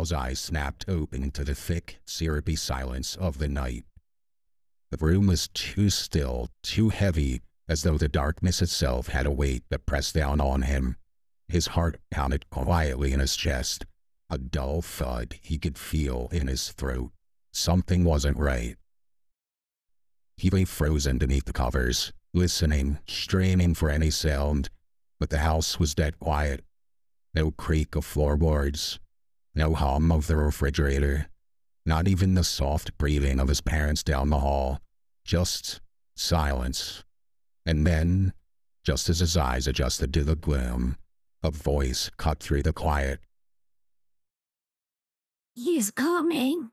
Kyle's eyes snapped open to the thick, syrupy silence of the night. The room was too still, too heavy, as though the darkness itself had a weight that pressed down on him. His heart pounded quietly in his chest, a dull thud he could feel in his throat. Something wasn't right. He lay frozen beneath the covers, listening, straining for any sound, but the house was dead quiet. No creak of floorboards, no hum of the refrigerator, not even the soft breathing of his parents down the hall, just silence. And then, just as his eyes adjusted to the gloom, a voice cut through the quiet. "He's coming."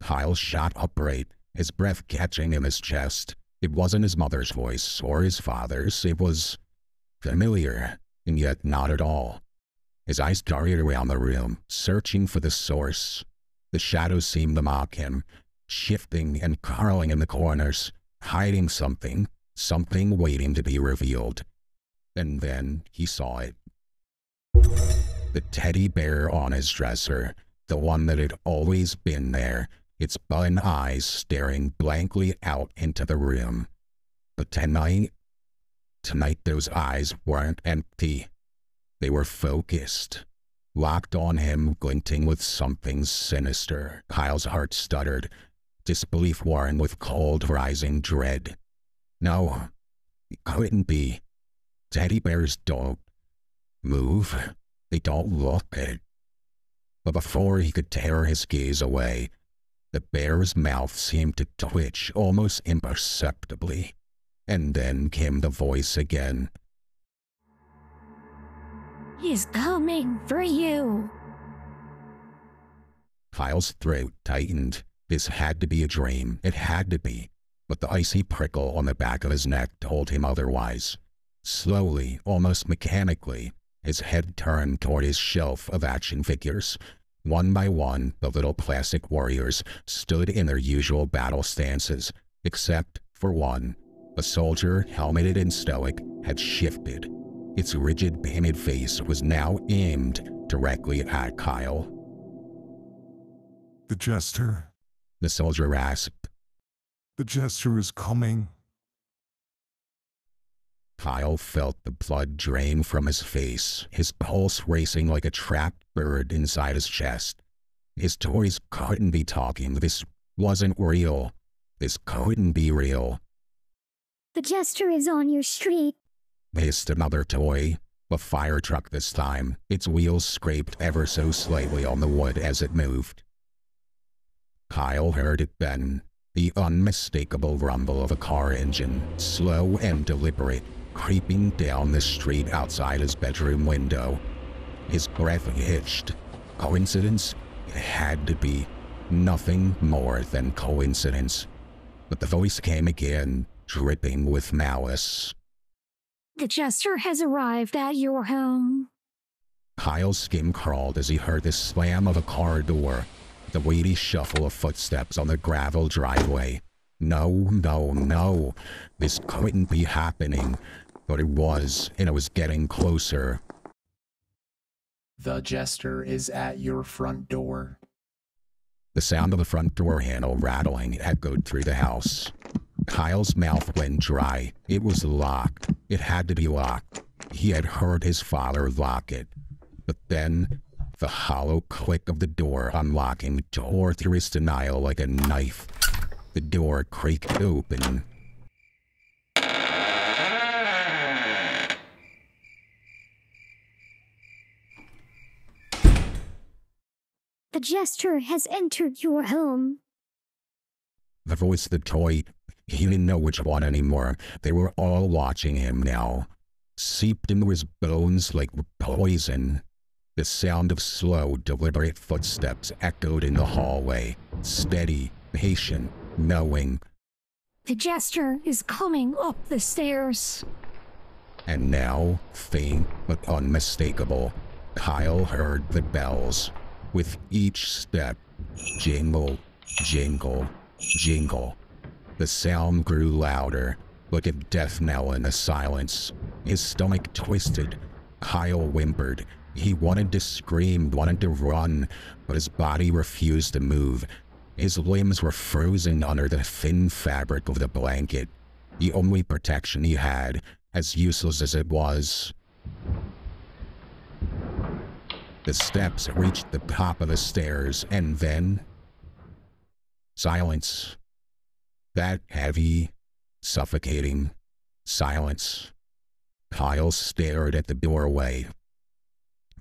Kyle shot upright, his breath catching in his chest. It wasn't his mother's voice or his father's. It was familiar, and yet not at all. His eyes darted around the room, searching for the source. The shadows seemed to mock him, shifting and curling in the corners, hiding something waiting to be revealed. And then he saw it. The teddy bear on his dresser, the one that had always been there, its bun eyes staring blankly out into the room. But tonight those eyes weren't empty. They were focused, locked on him, glinting with something sinister. Kyle's heart stuttered, disbelief warring with cold, rising dread. No, it couldn't be. Teddy bears don't move. They don't look it. But before he could tear his gaze away, the bear's mouth seemed to twitch almost imperceptibly. And then came the voice again. "He's coming for you." Kyle's throat tightened. This had to be a dream. It had to be. But the icy prickle on the back of his neck told him otherwise. Slowly, almost mechanically, his head turned toward his shelf of action figures. One by one, the little plastic warriors stood in their usual battle stances, except for one. A soldier, helmeted and stoic, had shifted. Its rigid, painted face was now aimed directly at Kyle. "The jester," the soldier rasped. "The jester is coming." Kyle felt the blood drain from his face, his pulse racing like a trapped bird inside his chest. His toys couldn't be talking. This wasn't real. This couldn't be real. "The jester is on your street." Hissed another toy, a fire truck this time. Its wheels scraped ever so slightly on the wood as it moved. Kyle heard it then, the unmistakable rumble of a car engine, slow and deliberate, creeping down the street outside his bedroom window. His breath hitched. Coincidence? It had to be. Nothing more than coincidence. But the voice came again, dripping with malice. "The jester has arrived at your home." Kyle's skin crawled as he heard the slam of a car door, the weighty shuffle of footsteps on the gravel driveway. No. This couldn't be happening. But it was, and it was getting closer. "The jester is at your front door." The sound of the front door handle rattling echoed through the house. Kyle's mouth went dry. It was locked. It had to be locked. He had heard his father lock it. But then, the hollow click of the door unlocking tore through his denial like a knife. The door creaked open. "The jester has entered your home." The voice of the toy, he didn't know which one anymore. They were all watching him now, seeped into his bones like poison. The sound of slow, deliberate footsteps echoed in the hallway, steady, patient, knowing. "The jester is coming up the stairs." And now, faint but unmistakable, Kyle heard the bells. With each step, jingle, jingle, jingle. The sound grew louder, like a death knell in the silence. His stomach twisted. Kyle whimpered, He wanted to scream, wanted to run, but his body refused to move. His limbs were frozen under the thin fabric of the blanket, the only protection he had, as useless as it was. The steps reached the top of the stairs, and then silence. That heavy, suffocating silence. Kyle stared at the doorway.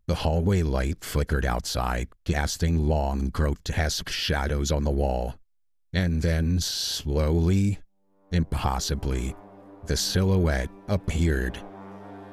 The hallway light flickered outside, casting long, grotesque shadows on the wall. And then, slowly, impossibly, the silhouette appeared.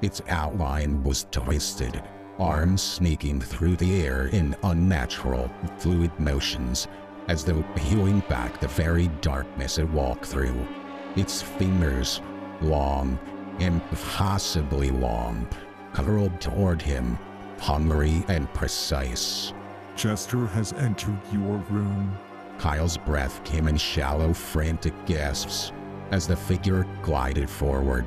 Its outline was twisted, arms sneaking through the air in unnatural, fluid motions, as though peeling back the very darkness it walked through. Its fingers, long, impossibly long, curled toward him, hungry and precise. Jester has entered your room. Kyle's breath came in shallow, frantic gasps as the figure glided forward.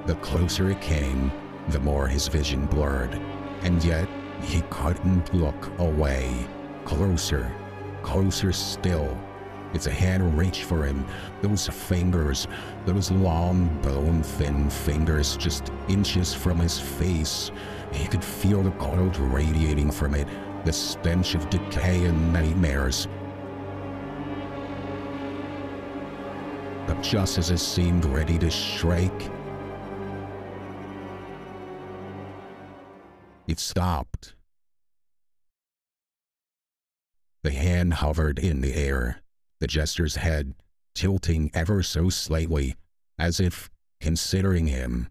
The closer it came, the more his vision blurred, and yet he couldn't look away. Closer, closer still. Its hand reached for him, those fingers, those long, bone-thin fingers just inches from his face. He could feel the cold radiating from it, the stench of decay and nightmares. But just as it seemed ready to strike, it stopped. The hand hovered in the air, the jester's head tilting ever so slightly, as if considering him.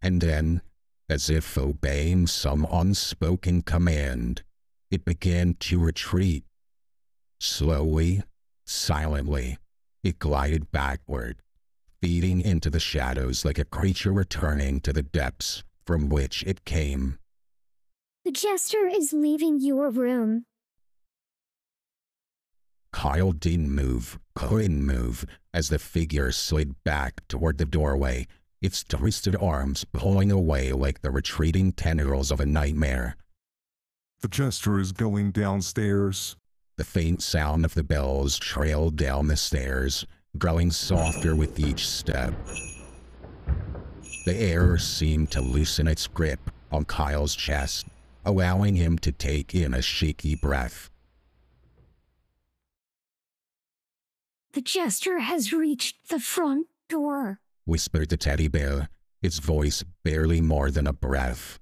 And then, as if obeying some unspoken command, it began to retreat. Slowly, silently, it glided backward, feeding into the shadows like a creature returning to the depths from which it came. The jester is leaving your room. Kyle didn't move, couldn't move, as the figure slid back toward the doorway, its twisted arms pulling away like the retreating tendrils of a nightmare. The jester is going downstairs. The faint sound of the bells trailed down the stairs, growing softer with each step. The air seemed to loosen its grip on Kyle's chest, allowing him to take in a shaky breath. The jester has reached the front door, whispered the teddy bear, its voice barely more than a breath.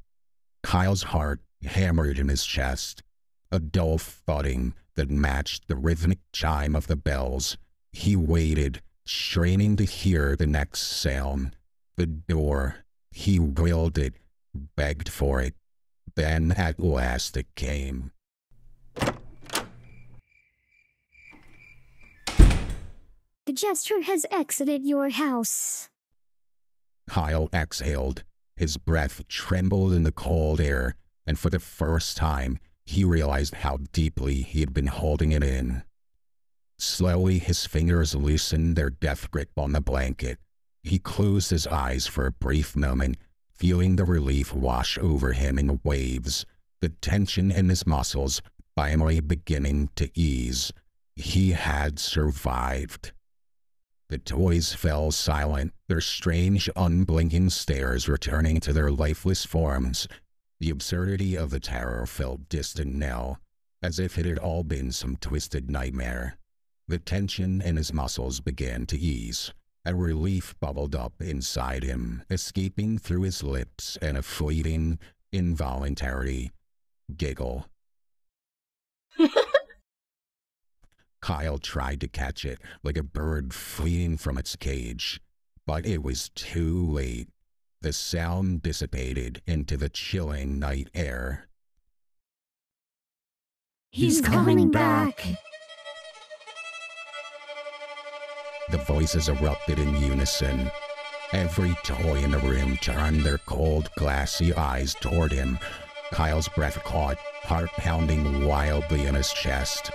Kyle's heart hammered in his chest, a dull thudding that matched the rhythmic chime of the bells. He waited, straining to hear the next sound. The door. He willed it, begged for it. Then at last it came. The jester has exited your house. Kyle exhaled. His breath trembled in the cold air, and for the first time, he realized how deeply he had been holding it in. Slowly, his fingers loosened their death grip on the blanket. He closed his eyes for a brief moment, feeling the relief wash over him in waves, the tension in his muscles finally beginning to ease. He had survived. The toys fell silent, their strange, unblinking stares returning to their lifeless forms. The absurdity of the terror felt distant now, as if it had all been some twisted nightmare. The tension in his muscles began to ease, and relief bubbled up inside him, escaping through his lips in a fleeting, involuntary giggle. Kyle tried to catch it like a bird fleeing from its cage, but it was too late. The sound dissipated into the chilling night air. He's coming back. The voices erupted in unison. Every toy in the room turned their cold, glassy eyes toward him. Kyle's breath caught, heart pounding wildly in his chest.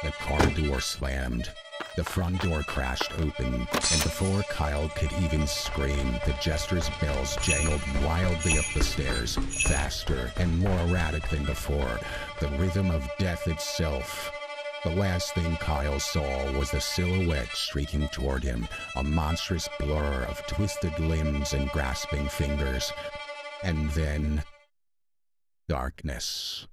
The car door slammed. The front door crashed open, and before Kyle could even scream, the jester's bells jangled wildly up the stairs, faster and more erratic than before, the rhythm of death itself. The last thing Kyle saw was the silhouette streaking toward him, a monstrous blur of twisted limbs and grasping fingers. And then, darkness.